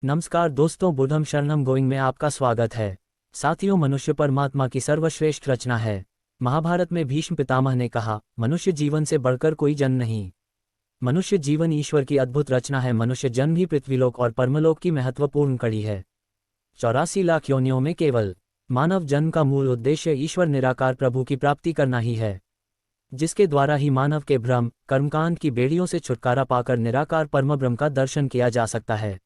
नमस्कार दोस्तों, बुद्धम शरणम गोइंग में आपका स्वागत है। साथियों, मनुष्य परमात्मा की सर्वश्रेष्ठ रचना है। महाभारत में भीष्म पितामह ने कहा, मनुष्य जीवन से बढ़कर कोई जन्म नहीं। मनुष्य जीवन ईश्वर की अद्भुत रचना है। मनुष्य जन्म ही पृथ्वीलोक और परमलोक की महत्वपूर्ण कड़ी है। 84 लाख योनियों में केवल मानव जन्म का मूल उद्देश्य ईश्वर निराकार प्रभु की प्राप्ति करना ही है, जिसके द्वारा ही मानव के भ्रम कर्मकांड की बेड़ियों से छुटकारा पाकर निराकार परम ब्रह्म का दर्शन किया जा सकता है।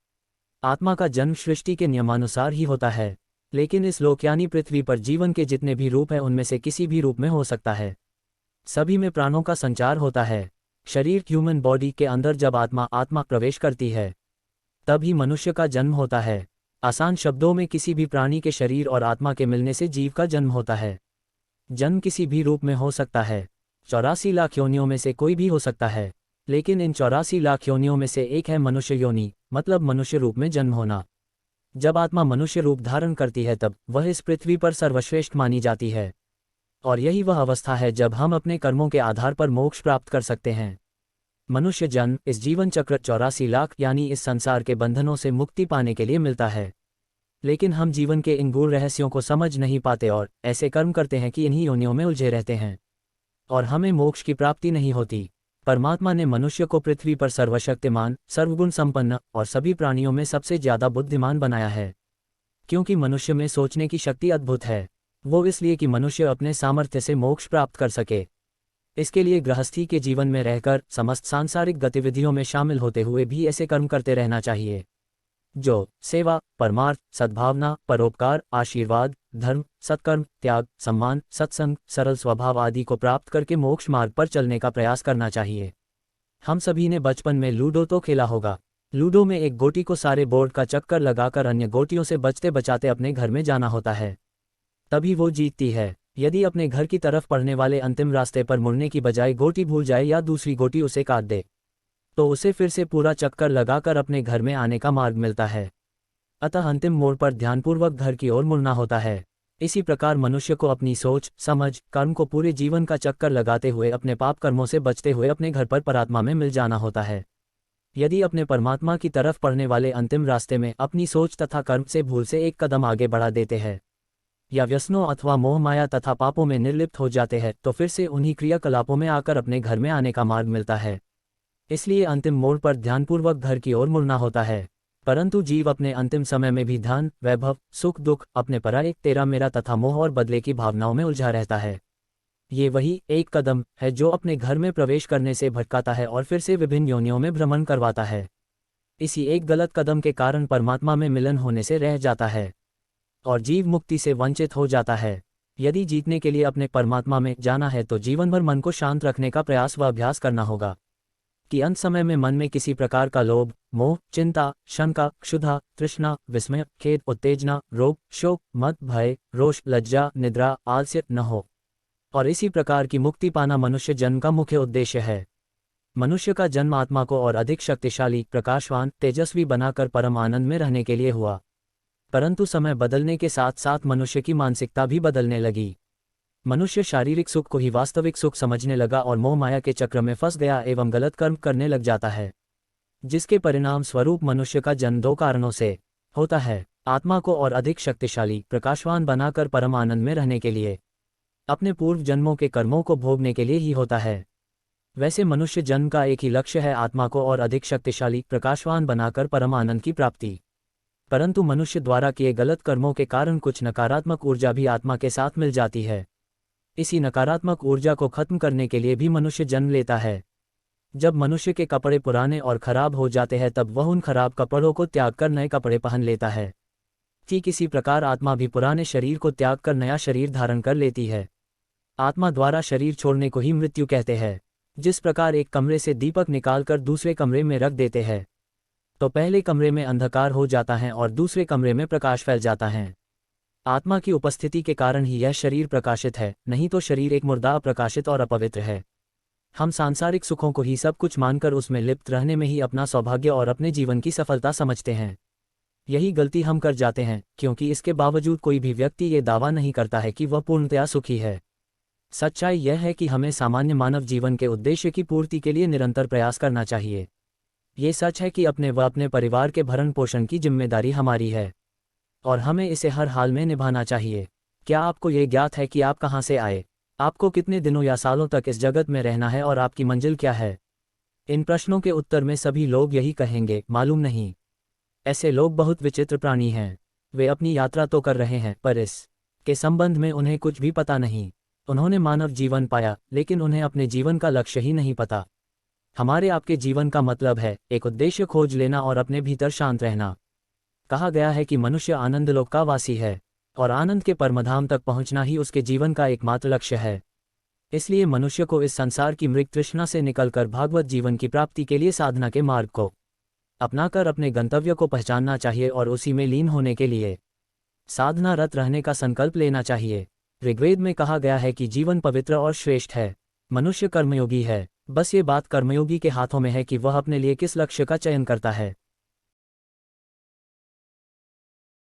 आत्मा का जन्म सृष्टि के नियमानुसार ही होता है, लेकिन इस लोक यानी पृथ्वी पर जीवन के जितने भी रूप हैं उनमें से किसी भी रूप में हो सकता है। सभी में प्राणों का संचार होता है। शरीर ह्यूमन बॉडी के अंदर जब आत्मा प्रवेश करती है तब ही मनुष्य का जन्म होता है। आसान शब्दों में किसी भी प्राणी के शरीर और आत्मा के मिलने से जीव का जन्म होता है। जन्म किसी भी रूप में हो सकता है। 84 लाख योनियों में से कोई भी हो सकता है, लेकिन इन 84 लाख योनियों में से एक है मनुष्य योनि, मतलब मनुष्य रूप में जन्म होना। जब आत्मा मनुष्य रूप धारण करती है तब वह इस पृथ्वी पर सर्वश्रेष्ठ मानी जाती है, और यही वह अवस्था है जब हम अपने कर्मों के आधार पर मोक्ष प्राप्त कर सकते हैं। मनुष्य जन्म इस जीवन चक्र 84 लाख यानी इस संसार के बंधनों से मुक्ति पाने के लिए मिलता है। लेकिन हम जीवन के इन गूढ़ रहस्यों को समझ नहीं पाते और ऐसे कर्म करते हैं कि इन्हीं योनियों में उलझे रहते हैं और हमें मोक्ष की प्राप्ति नहीं होती। परमात्मा ने मनुष्य को पृथ्वी पर सर्वशक्तिमान, सर्वगुण संपन्न और सभी प्राणियों में सबसे ज्यादा बुद्धिमान बनाया है, क्योंकि मनुष्य में सोचने की शक्ति अद्भुत है। वो इसलिए कि मनुष्य अपने सामर्थ्य से मोक्ष प्राप्त कर सके। इसके लिए गृहस्थी के जीवन में रहकर समस्त सांसारिक गतिविधियों में शामिल होते हुए भी ऐसे कर्म करते रहना चाहिए जो सेवा, परमार्थ, सद्भावना, परोपकार, आशीर्वाद, धर्म, सत्कर्म, त्याग, सम्मान, सत्संग, सरल स्वभाव आदि को प्राप्त करके मोक्ष मार्ग पर चलने का प्रयास करना चाहिए। हम सभी ने बचपन में लूडो तो खेला होगा। लूडो में एक गोटी को सारे बोर्ड का चक्कर लगाकर अन्य गोटियों से बचते बचाते अपने घर में जाना होता है, तभी वो जीतती है। यदि अपने घर की तरफ पड़ने वाले अंतिम रास्ते पर मुड़ने की बजाय गोटी भूल जाए या दूसरी गोटी उसे काट दे तो उसे फिर से पूरा चक्कर लगाकर अपने घर में आने का मार्ग मिलता है। अतः अंतिम मोड़ पर ध्यानपूर्वक घर की ओर मुड़ना होता है। इसी प्रकार मनुष्य को अपनी सोच, समझ, कर्म को पूरे जीवन का चक्कर लगाते हुए अपने पाप कर्मों से बचते हुए अपने घर पर परमात्मा में मिल जाना होता है। यदि अपने परमात्मा की तरफ पड़ने वाले अंतिम रास्ते में अपनी सोच तथा कर्म से भूल से एक कदम आगे बढ़ा देते हैं या व्यसनों अथवा मोह माया तथा पापों में निर्लिप्त हो जाते हैं तो फिर से उन्हीं क्रियाकलापों में आकर अपने घर में आने का मार्ग मिलता है। इसलिए अंतिम मोड़ पर ध्यानपूर्वक घर की ओर मुड़ना होता है। परंतु जीव अपने अंतिम समय में भी धन, वैभव, सुख दुख, अपने पराये, तेरा मेरा तथा मोह और बदले की भावनाओं में उलझा रहता है। ये वही एक कदम है जो अपने घर में प्रवेश करने से भटकाता है और फिर से विभिन्न योनियों में भ्रमण करवाता है। इसी एक गलत कदम के कारण परमात्मा में मिलन होने से रह जाता है और जीव मुक्ति से वंचित हो जाता है। यदि जीतने के लिए अपने परमात्मा में जाना है तो जीवन भर मन को शांत रखने का प्रयास व अभ्यास करना होगा कि अंत समय में मन में किसी प्रकार का लोभ, मोह, चिंता, शंका, क्षुधा, तृष्णा, विस्मय, खेद, उत्तेजना, रोग, शोक, मद, भय, रोष, लज्जा, निद्रा, आलस्य न हो। और इसी प्रकार की मुक्ति पाना मनुष्य जन्म का मुख्य उद्देश्य है। मनुष्य का जन्म आत्मा को और अधिक शक्तिशाली, प्रकाशवान, तेजस्वी बनाकर परम आनंद में रहने के लिए हुआ। परंतु समय बदलने के साथ साथ मनुष्य की मानसिकता भी बदलने लगी। मनुष्य शारीरिक सुख को ही वास्तविक सुख समझने लगा और मोह माया के चक्र में फंस गया एवं गलत कर्म करने लग जाता है, जिसके परिणाम स्वरूप मनुष्य का जन्म दो कारणों से होता है। आत्मा को और अधिक शक्तिशाली, प्रकाशवान बनाकर परम आनंद में रहने के लिए, अपने पूर्व जन्मों के कर्मों को भोगने के लिए ही होता है। वैसे मनुष्य जन्म का एक ही लक्ष्य है, आत्मा को और अधिक शक्तिशाली, प्रकाशवान बनाकर परम आनंद की प्राप्ति। परंतु मनुष्य द्वारा किए गलत कर्मों के कारण कुछ नकारात्मक ऊर्जा भी आत्मा के साथ मिल जाती है। इसी नकारात्मक ऊर्जा को खत्म करने के लिए भी मनुष्य जन्म लेता है। जब मनुष्य के कपड़े पुराने और खराब हो जाते हैं तब वह उन खराब कपड़ों को त्याग कर नए कपड़े पहन लेता है। ठीक इसी प्रकार आत्मा भी पुराने शरीर को त्याग कर नया शरीर धारण कर लेती है। आत्मा द्वारा शरीर छोड़ने को ही मृत्यु कहते हैं। जिस प्रकार एक कमरे से दीपक निकालकर दूसरे कमरे में रख देते हैं तो पहले कमरे में अंधकार हो जाता है और दूसरे कमरे में प्रकाश फैल जाता है। आत्मा की उपस्थिति के कारण ही यह शरीर प्रकाशित है, नहीं तो शरीर एक मुर्दा, अप्रकाशित और अपवित्र है। हम सांसारिक सुखों को ही सब कुछ मानकर उसमें लिप्त रहने में ही अपना सौभाग्य और अपने जीवन की सफलता समझते हैं। यही गलती हम कर जाते हैं, क्योंकि इसके बावजूद कोई भी व्यक्ति ये दावा नहीं करता है कि वह पूर्णतया सुखी है। सच्चाई यह है कि हमें सामान्य मानव जीवन के उद्देश्य की पूर्ति के लिए निरंतर प्रयास करना चाहिए। ये सच है कि अपने व अपने परिवार के भरण पोषण की जिम्मेदारी हमारी है और हमें इसे हर हाल में निभाना चाहिए। क्या आपको ये ज्ञात है कि आप कहाँ से आए, आपको कितने दिनों या सालों तक इस जगत में रहना है और आपकी मंजिल क्या है? इन प्रश्नों के उत्तर में सभी लोग यही कहेंगे, मालूम नहीं। ऐसे लोग बहुत विचित्र प्राणी हैं। वे अपनी यात्रा तो कर रहे हैं पर इस के संबंध में उन्हें कुछ भी पता नहीं। उन्होंने मानव जीवन पाया लेकिन उन्हें अपने जीवन का लक्ष्य ही नहीं पता। हमारे आपके जीवन का मतलब है एक उद्देश्य खोज लेना और अपने भीतर शांत रहना। कहा गया है कि मनुष्य आनंदलोक का वासी है और आनंद के परमधाम तक पहुंचना ही उसके जीवन का एकमात्र लक्ष्य है। इसलिए मनुष्य को इस संसार की मृग तृष्णा से निकलकर भागवत जीवन की प्राप्ति के लिए साधना के मार्ग को अपनाकर अपने गंतव्य को पहचानना चाहिए और उसी में लीन होने के लिए साधना रत रहने का संकल्प लेना चाहिए। ऋग्वेद में कहा गया है कि जीवन पवित्र और श्रेष्ठ है। मनुष्य कर्मयोगी है, बस ये बात कर्मयोगी के हाथों में है कि वह अपने लिए किस लक्ष्य का चयन करता है।